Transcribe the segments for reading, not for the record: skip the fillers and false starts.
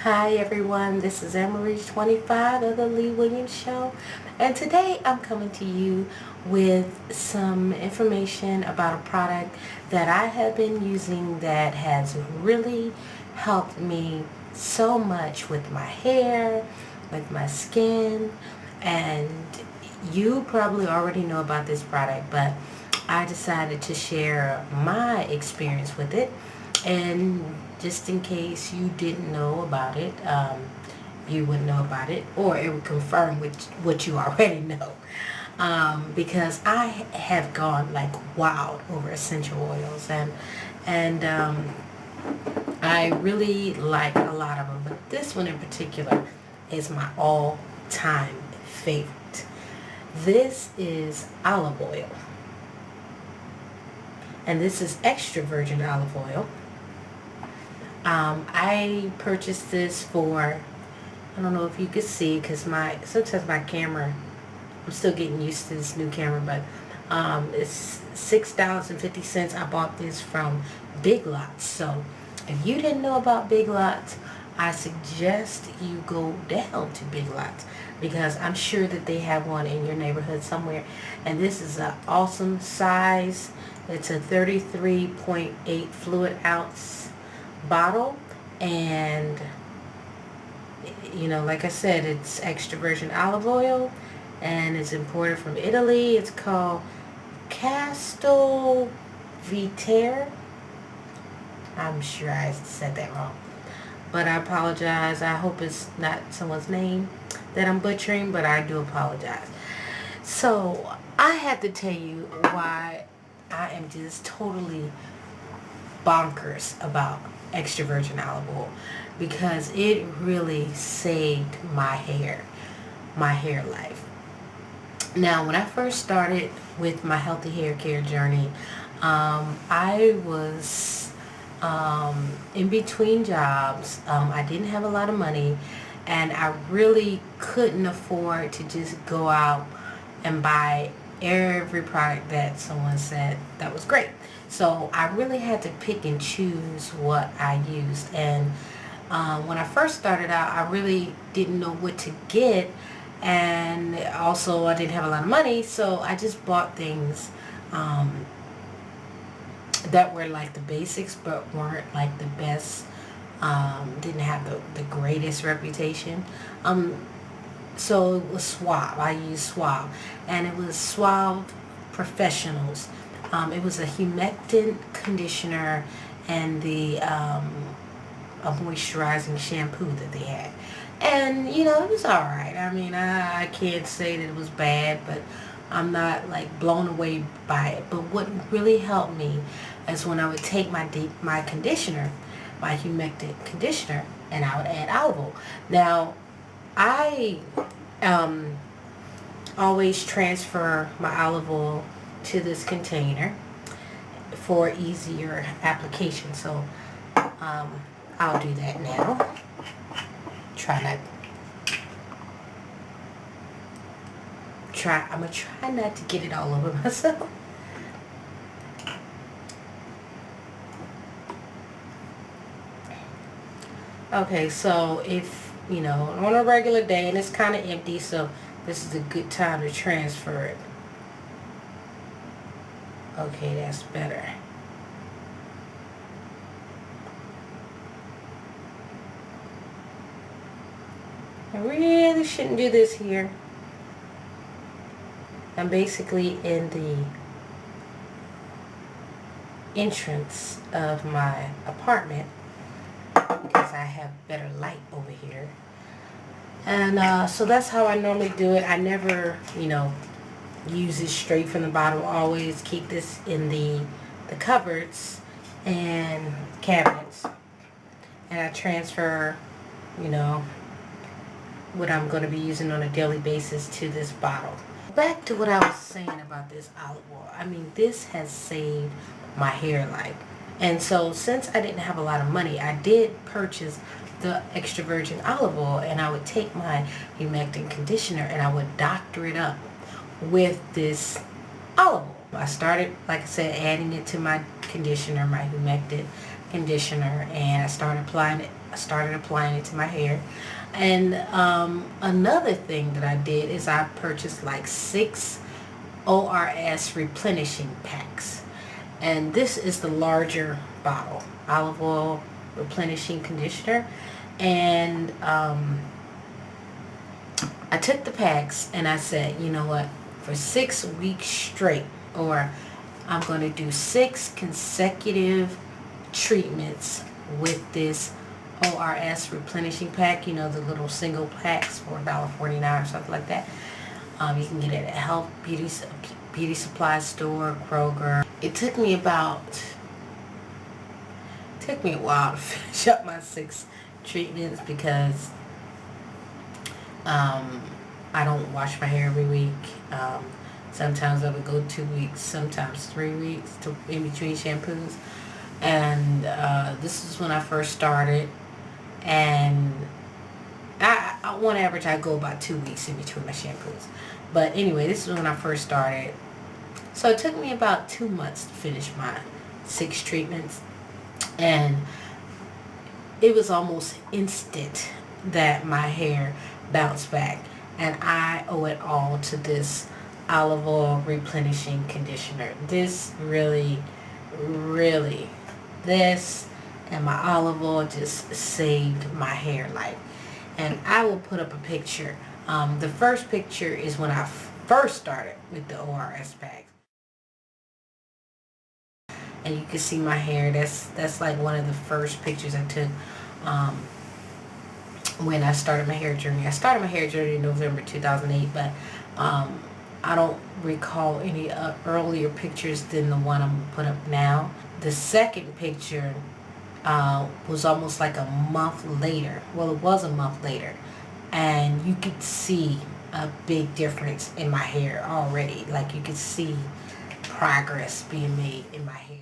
Hi everyone, this is Emery25 of the Lee Williams Show, and today I'm coming to you with some information about a product that I have been using that has really helped me so much with my hair, with my skin, and you probably already know about this product, but I decided to share my experience with it. And just in case you didn't know about it, you would know about it, or it would confirm with what you already know. Because I have gone like wild over essential oils, and I really like a lot of them, but this one in particular is my all-time favorite. This is olive oil, and this is extra virgin olive oil. I purchased this for, I don't know if you could see because sometimes my camera, I'm still getting used to this new camera, but it's $6.50. I bought this from Big Lots. So if you didn't know about Big Lots, I suggest you go down to Big Lots because I'm sure that they have one in your neighborhood somewhere. And this is an awesome size. It's a 33.8 fluid ounce bottle, and like I said, it's extra virgin olive oil, and it's imported from Italy. It's called Castel Vitae. I'm sure I said that wrong, but I apologize. I hope it's not someone's name that I'm butchering, but I do apologize. So I had to tell you why I am just totally bonkers about extra virgin olive oil, because it really saved my hair life. Now, when I first started with my healthy hair care journey, I was in between jobs. I didn't have a lot of money, and I really couldn't afford to just go out and buy every product that someone said that was great. So I really had to pick and choose what I used. And when I first started out, I really didn't know what to get, and also I didn't have a lot of money, so I just bought things that were like the basics but weren't like the best, didn't have the greatest reputation. So it was Suave. I used Suave, and it was Suave Professionals. It was a humectant conditioner and a moisturizing shampoo that they had. And, it was alright. I mean, I can't say that it was bad, but I'm not like blown away by it. But what really helped me is when I would take my conditioner, my humectant conditioner, and I would add olive oil. Now, I always transfer my olive oil to this container for easier application. So I'll do that now. I'm gonna try not to get it all over myself. Okay, so if on a regular day and it's kind of empty, so this is a good time to transfer it. Okay, that's better. I really shouldn't do this here. I'm basically in the entrance of my apartment because I have better light over here. And so that's how I normally do it. I never, use it straight from the bottle. I always keep this in the cupboards and cabinets. And I transfer, what I'm going to be using on a daily basis to this bottle. Back to what I was saying about this olive oil. I mean, this has saved my hair life. And so since I didn't have a lot of money, I did purchase the extra virgin olive oil, and I would take my humectant conditioner and I would doctor it up with this olive oil. I started, like I said, adding it to my conditioner, my humectant conditioner, and I started applying it I started applying it to my hair. And another thing that I did is I purchased like 6 ORS replenishing packs. And this is the larger bottle, olive oil replenishing conditioner. And I took the packs and I said, you know what, for 6 weeks straight, or I'm going to do 6 consecutive treatments with this ORS replenishing pack, you know, the little single packs for $1.49 or something like that. You can get it at Health Beauty Supply Store, Kroger. It took me a while to finish up my 6 treatments because I don't wash my hair every week. Sometimes I would go 2 weeks, sometimes 3 weeks in between shampoos. And this is when I first started. And on average, I go about 2 weeks in between my shampoos. But anyway, this is when I first started. So it took me about 2 months to finish my 6 treatments. And it was almost instant that my hair bounced back. And I owe it all to this olive oil replenishing conditioner. This really, this and my olive oil just saved my hair life. And I will put up a picture. The first picture is when I first started with the ORS pack. And you can see my hair. That's like one of the first pictures I took when I started my hair journey. I started my hair journey in November 2008, but I don't recall any earlier pictures than the one I'm going to put up now. The second picture was almost like a month later. Well, it was a month later. And you could see a big difference in my hair already. Like you could see progress being made in my hair.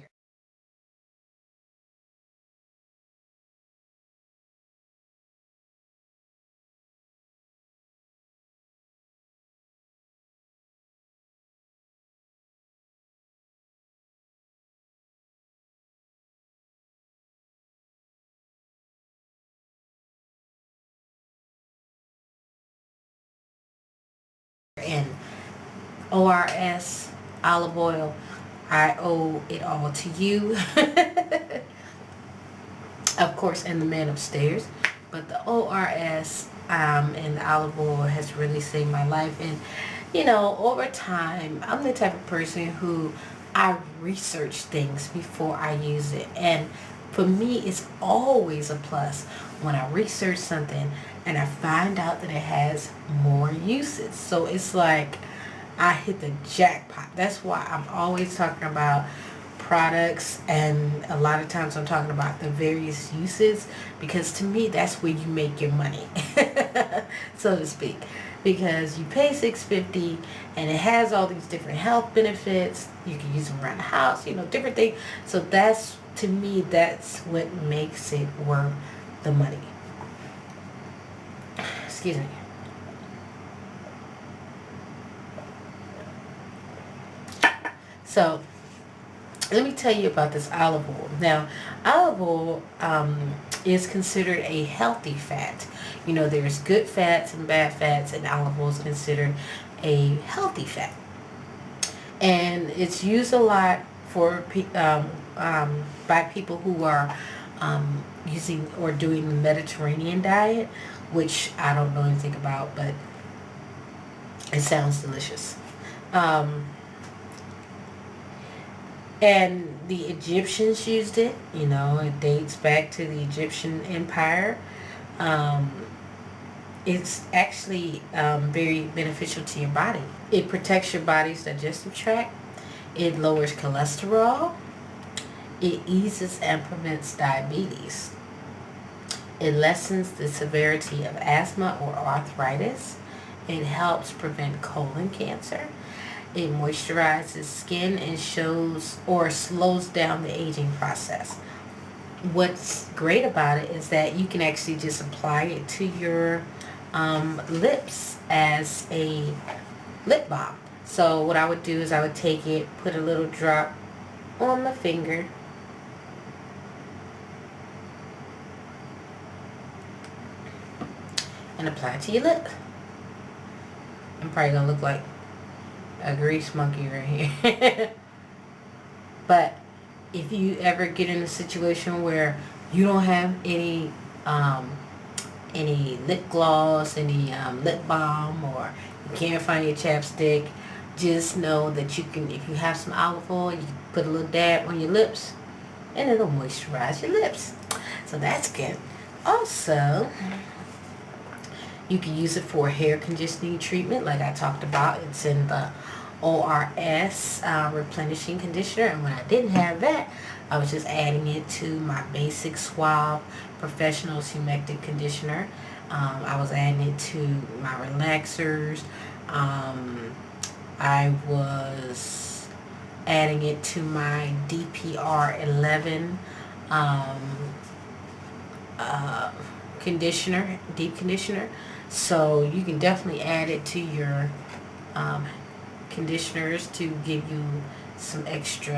And ORS olive oil, I owe it all to you. Of course, and the man upstairs. But the ORS and the olive oil has really saved my life. And, you know, over time, I'm the type of person who I research things before I use it. And for me, it's always a plus when I research something and I find out that it has more uses. So it's like I hit the jackpot. That's why I'm always talking about products, and a lot of times I'm talking about the various uses, because to me that's where you make your money, so to speak, because you pay $6.50 and it has all these different health benefits. You can use them around the house, you know, different things. So that's, to me, that's what makes it worth the money. Excuse me. So let me tell you about this olive oil. Now, olive oil is considered a healthy fat. You know, there's good fats and bad fats, and olive oil is considered a healthy fat. And it's used a lot for by people who are using or doing the Mediterranean diet, which I don't know anything about, but it sounds delicious. And the Egyptians used it. You know, it dates back to the Egyptian Empire. It's actually very beneficial to your body. It protects your body's digestive tract. It lowers cholesterol. It eases and prevents diabetes. It lessens the severity of asthma or arthritis. It helps prevent colon cancer. It moisturizes skin and shows or slows down the aging process. What's great about it is that you can actually just apply it to your lips as a lip balm. So what I would do is I would take it, put a little drop on my finger, and apply it to your lip. I'm probably going to look like a grease monkey right here. But if you ever get in a situation where you don't have any lip gloss, any lip balm, or you can't find your chapstick, just know that you can, if you have some olive oil, you can put a little dab on your lips and it'll moisturize your lips. So that's good. Also, you can use it for hair conditioning treatment like I talked about. It's in the ORS replenishing conditioner, and when I didn't have that, I was just adding it to my basic Suave professional humectant conditioner. I was adding it to my relaxers. I was adding it to my DPR 11 conditioner, deep conditioner. So you can definitely add it to your conditioners to give you some extra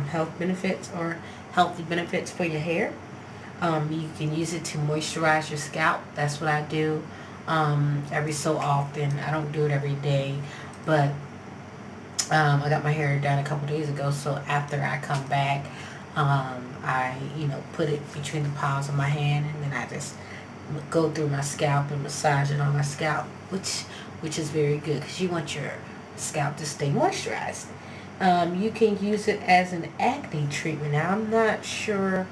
health benefits or healthy benefits for your hair. You can use it to moisturize your scalp. That's what I do every so often. I don't do it every day, but I got my hair done a couple days ago, so after I come back, I put it between the palms of my hand, and then I just go through my scalp and massage it on my scalp, which is very good because you want your scalp to stay moisturized. You can use it as an acne treatment. Now, I'm not sure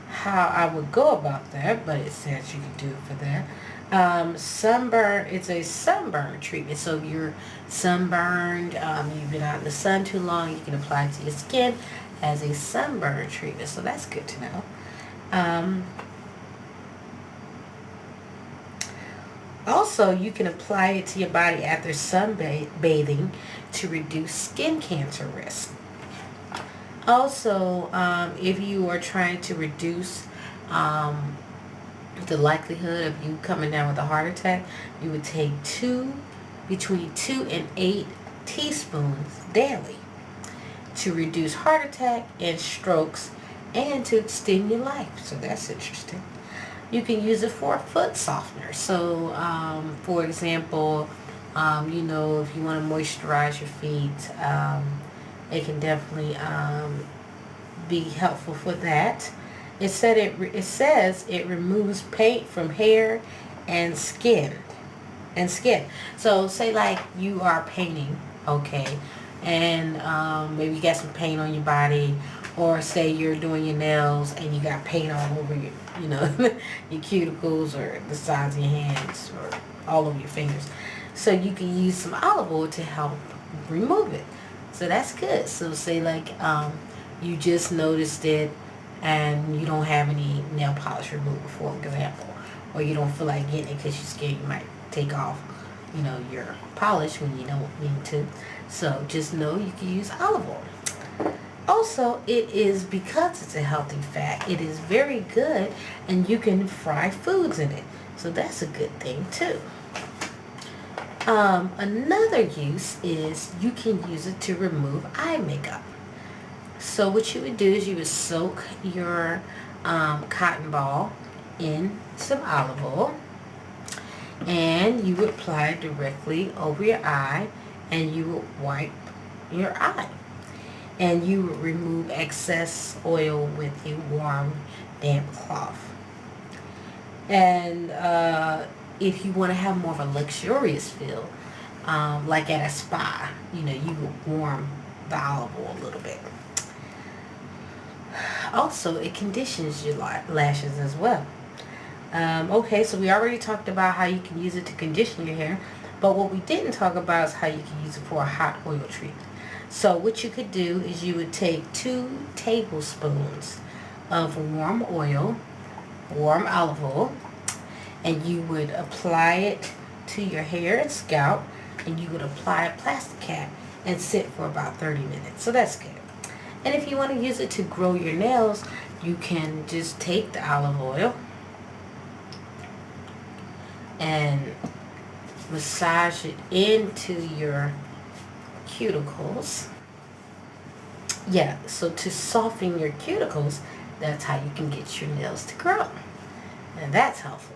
how I would go about that, but it says you can do it for that. Sunburn, it's a sunburn treatment. So if you're sunburned, you've been out in the sun too long, you can apply it to your skin as a sunburn treatment. So that's good to know. Also, you can apply it to your body after sunbathing to reduce skin cancer risk. Also, if you are trying to reduce the likelihood of you coming down with a heart attack, you would take between 2 and 8 teaspoons daily to reduce heart attack and strokes and to extend your life. So that's interesting. You can use it for a foot softener. So, for example, if you want to moisturize your feet, it can definitely be helpful for that. It says it removes paint from hair and skin. So say like you are painting, okay, and maybe you got some paint on your body, or say you're doing your nails and you got paint all over your your cuticles or the sides of your hands or all over your fingers. So you can use some olive oil to help remove it. So that's good. So say like you just noticed it and you don't have any nail polish remover, for example, or you don't feel like getting it because you're scared you might take off your polish when you don't mean to. So just know you can use olive oil. Also, it is, because it's a healthy fat, it is very good, and you can fry foods in it. So that's a good thing too. Another use is you can use it to remove eye makeup. So what you would do is you would soak your cotton ball in some olive oil, and you would apply it directly over your eye, and you would wipe your eye. And you would remove excess oil with a warm, damp cloth. And if you want to have more of a luxurious feel, like at a spa, you would warm the olive oil a little bit. Also, it conditions your lashes as well. Okay, so we already talked about how you can use it to condition your hair, but what we didn't talk about is how you can use it for a hot oil treatment. So what you could do is you would take 2 tablespoons of warm oil, warm olive oil, and you would apply it to your hair and scalp, and you would apply a plastic cap and sit for about 30 minutes. So that's good. And if you want to use it to grow your nails, you can just take the olive oil and massage it into your cuticles. Yeah, so to soften your cuticles, that's how you can get your nails to grow. And that's helpful.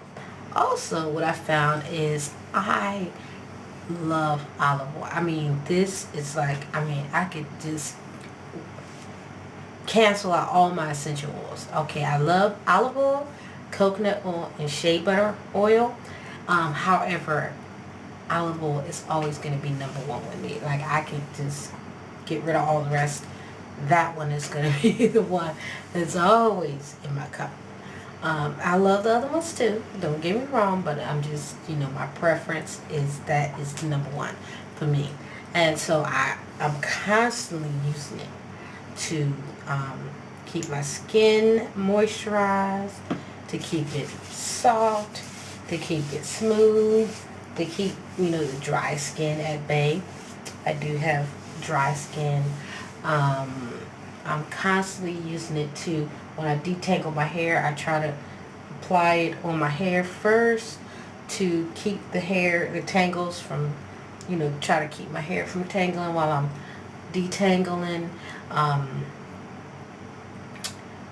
also what I found is I love olive oil. I mean, this is like, I mean, I could just cancel out all my essential oils. Okay, I love olive oil, coconut oil, and shea butter oil. However, olive oil is always going to be number one with me. Like, I can just get rid of all the rest. That one is going to be the one that's always in my cup. I love the other ones too. Don't get me wrong, but I'm just, my preference is that is number one for me. And so I'm constantly using it to keep my skin moisturized, to keep it soft, to keep it smooth, to keep, the dry skin at bay. I do have dry skin. I'm constantly using it to, when I detangle my hair, I try to apply it on my hair first to keep the tangles from, try to keep my hair from tangling while I'm detangling.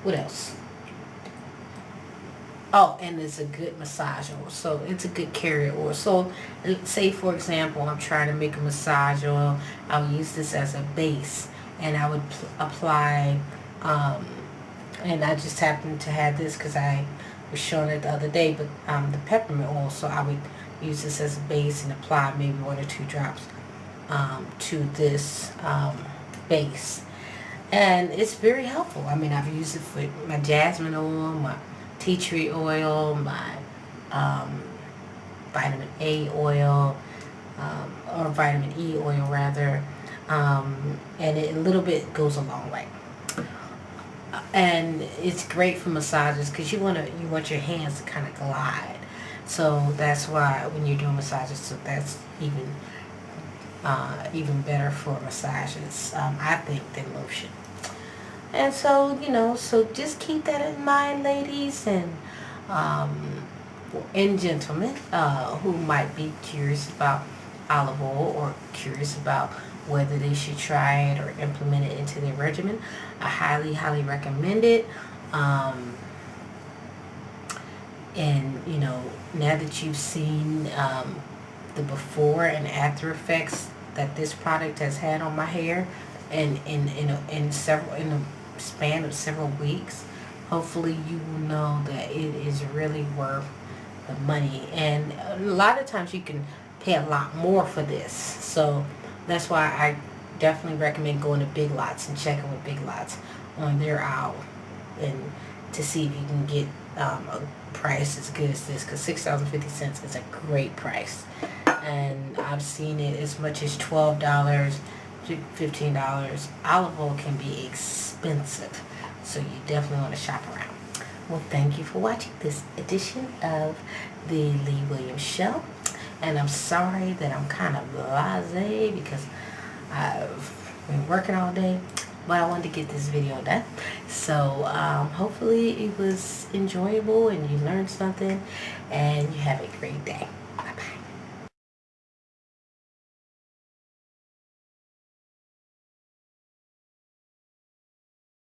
What else? Oh, and it's a good massage oil. So it's a good carrier oil. So say, for example, I'm trying to make a massage oil. I would use this as a base, and I would apply, and I just happened to have this because I was showing it the other day, but the peppermint oil. So I would use this as a base and apply maybe 1 or 2 drops to this base. And it's very helpful. I mean, I've used it for my jasmine oil, my tea tree oil, my vitamin A oil, or vitamin E oil rather, and a little bit goes a long way. And it's great for massages because you want your hands to kind of glide. So that's why when you're doing massages, so that's even better for massages, I think, than lotion. And so, so just keep that in mind, ladies, and gentlemen who might be curious about olive oil or curious about whether they should try it or implement it into their regimen. I highly, highly recommend it. And, now that you've seen the before and after effects that this product has had on my hair, and in the span of several weeks, hopefully you will know that it is really worth the money. And a lot of times you can pay a lot more for this. So that's why I definitely recommend going to Big Lots and checking with Big Lots on their aisle and to see if you can get a price as good as this, because $6.50 is a great price. And I've seen it as much as $12 to $15. Olive oil can be expensive, so you definitely want to shop around. Well, thank you for watching this edition of the Lee Williams Show. And I'm sorry that I'm kind of blasé because I've been working all day, but I wanted to get this video done. So hopefully it was enjoyable and you learned something, and you have a great day.